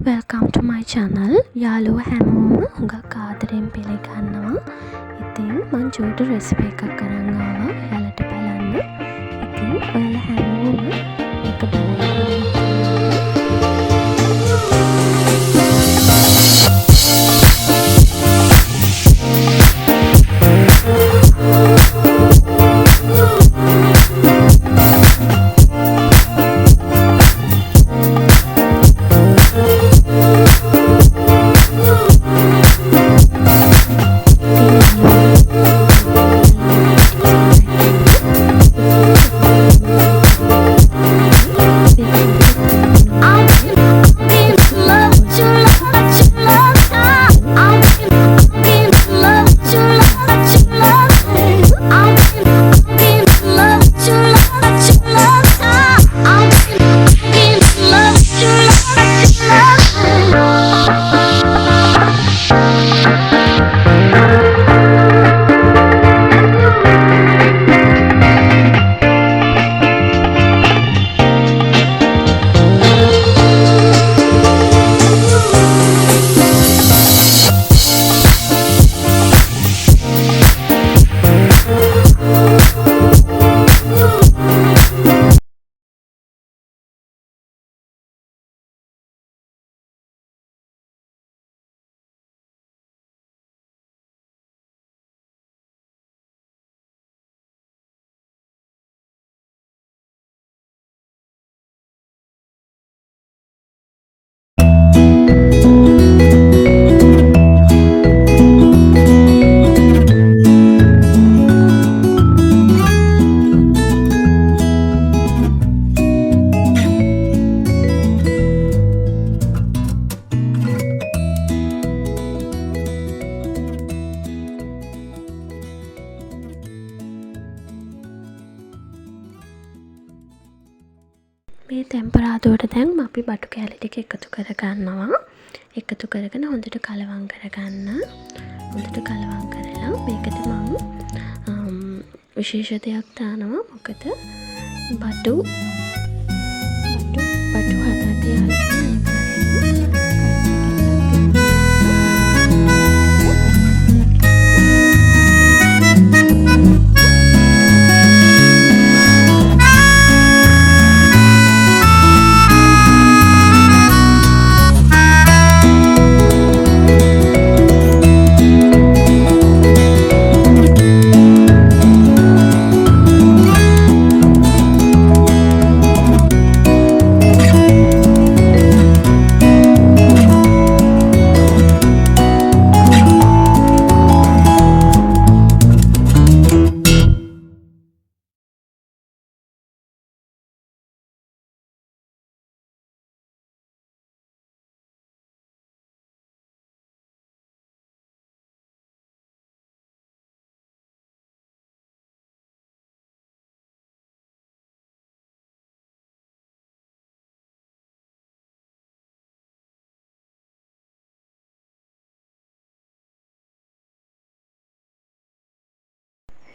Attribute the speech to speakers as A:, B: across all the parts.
A: Welcome to my channel. යාළුවෝ හැමෝම හුඟක් ආදරෙන් පිළිගන්නවා. ඉතින් මං චූටි රෙසිපි එකක් අරන් ආවා. ඔයාලට බලන්න. ඉතින් ඔයාලා හැමෝම මේක බලන්න. මේ ටෙම්පරාදුවට දැන් අපි බටු කෑලි ටික එකතු කරගන්නවා. එකතු කරගෙන හොඳට කලවම් කරගන්න. හොඳට කලවම් කරලා මේකට මම විශේෂ දෙයක් දානවා. මොකද බටු හදද්දී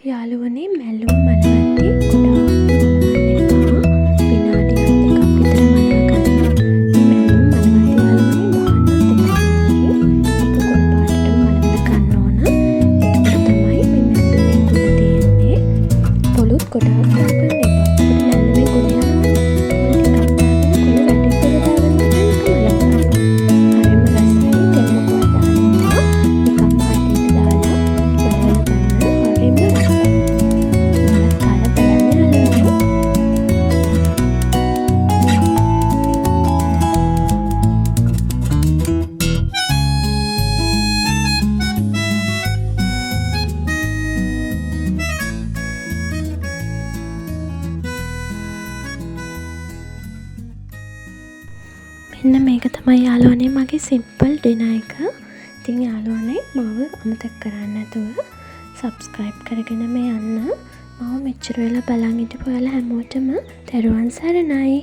A: යාළුවනේ මැල්ලුම් මලවද්දී ගොඩාක් මලවන්න එපා. විනාඩියක් දෙකක් විතර මලව ගන්න. මේ මැල්ලුම් මලවද්දී යාළුවනේ බාන්න දෙකක් එක කොළ පාටටම මලවලා ගන්න ඕන. එතකොට තමයි මේ මැල්ලුමේ ගුණ තියෙන්නේ. පොලුත් ගොඩාක් දාගන්න එපා. එතකොට මැල්ලුමේ ගුණ යනවා. පොල ටිකක් දාගෙන කොළ වැඩිපුර දාගෙන මලව ගන්න. හරිම රසයි. තෙල් මොකවත් දාන්න එපා. නිකම් කටේට දාලා මලවලා ගන්න. හරිම රසයි. මෙන්න මේක තමයි යාළුවනේ මගේ සිම්පල් ඩිනර් එක. ඉතින් යාළුවනේ මාව අමතක කරන්න නැතුව සබ්ස්ක්‍රයිබ් කරගෙනම යන්න. මාව මෙච්චර වෙලා බලන් හිටපු ඔයාලා හැමෝටම තෙරුවන් සරණයි.